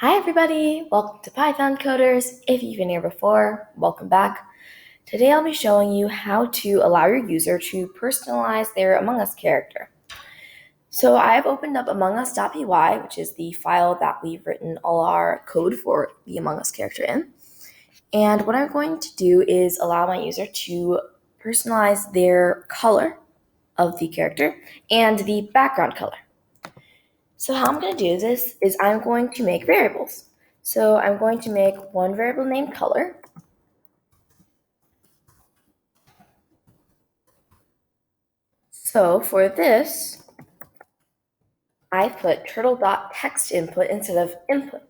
Hi everybody, welcome to Python Coders. If you've been here before, welcome back. Today I'll be showing you how to allow your user to personalize their Among Us character. So I've opened up amongus.py, which is the file that we've written all our code for the Among Us character in. And what I'm going to do is allow my user to personalize their color of the character and the background color. So how I'm going to do this is I'm going to make variables. So I'm going to make one variable named color. So for this, I put turtle.text input instead of input.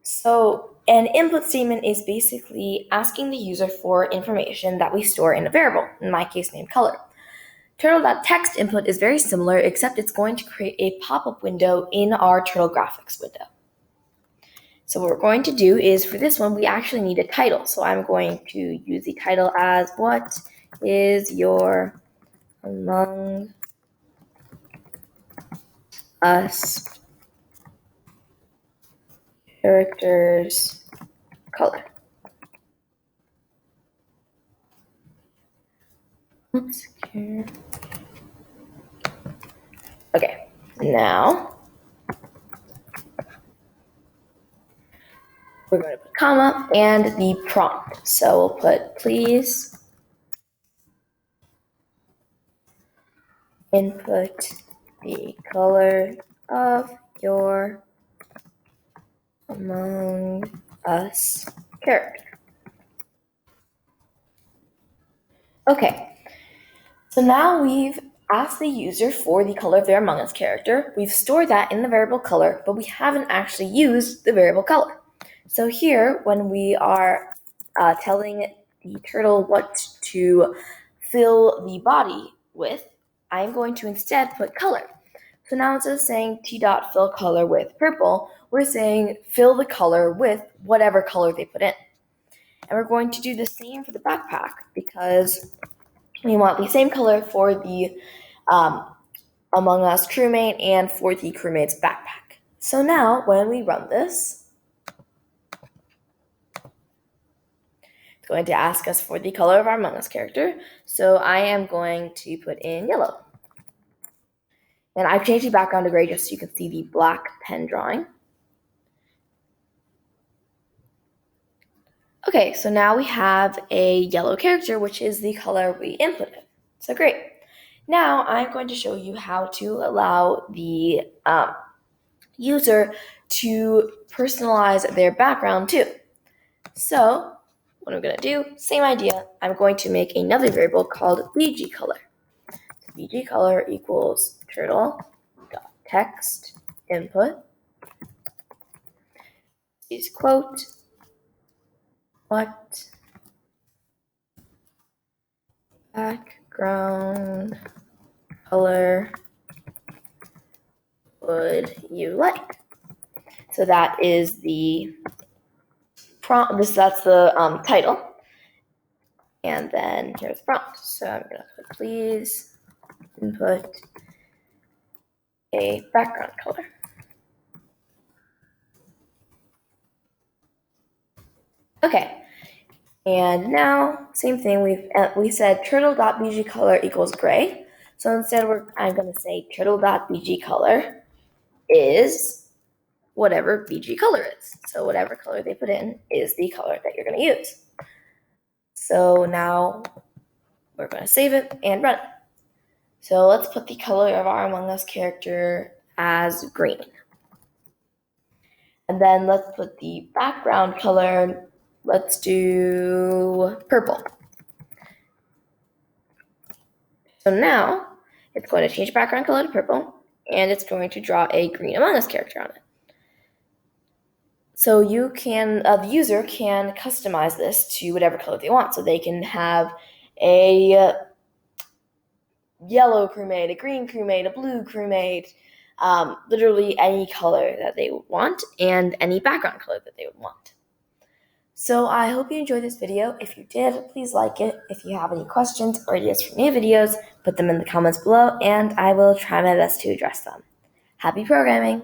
So an input statement is basically asking the user for information that we store in a variable, in my case named color. Turtle.text input is very similar, except it's going to create a pop-up window in our Turtle graphics window. So what we're going to do is for this one, we actually need a title. So I'm going to use the title as what is your Among Us character's color. Oops. Okay, now we're going to put comma and the prompt. So we'll put please input the color of your Among Us character. Okay, so now we've asked the user for the color of their Among Us character. We've stored that in the variable color, but we haven't actually used the variable color. So here, when we are telling the turtle what to fill the body with, I'm going to instead put color. So now instead of saying t.fill color with purple, we're saying fill the color with whatever color they put in. And we're going to do the same for the backpack because we want the same color for the Among Us crewmate and for the crewmate's backpack. So now when we run this, it's going to ask us for the color of our Among Us character. So I am going to put in yellow. And I've changed the background to gray just so you can see the black pen drawing. Okay, so now we have a yellow character, which is the color we inputted. So great. Now I'm going to show you how to allow the user to personalize their background too. So what I'm going to do, same idea, I'm going to make another variable called bgcolor. So bgcolor equals turtle.text input is quote what background color would you like? So that is the prompt. That's the title, and then here's the prompt. So I'm gonna put please input a background color. Okay, and now same thing. We said turtle.bgcolor equals gray. So instead, I'm gonna say turtle.bgcolor is whatever BG color is. So whatever color they put in is the color that you're going to use. So now we're going to save it and run it. So let's put the color of our Among Us character as green. And then let's put the background color, let's do purple. So now it's going to change background color to purple, and it's going to draw a green Among Us character on it. So you can, the user can customize this to whatever color they want. So they can have a yellow crewmate, a green crewmate, a blue crewmate, literally any color that they would want and any background color that they would want. So I hope you enjoyed this video. If you did, please like it. If you have any questions or ideas for new videos, put them in the comments below and I will try my best to address them. Happy programming!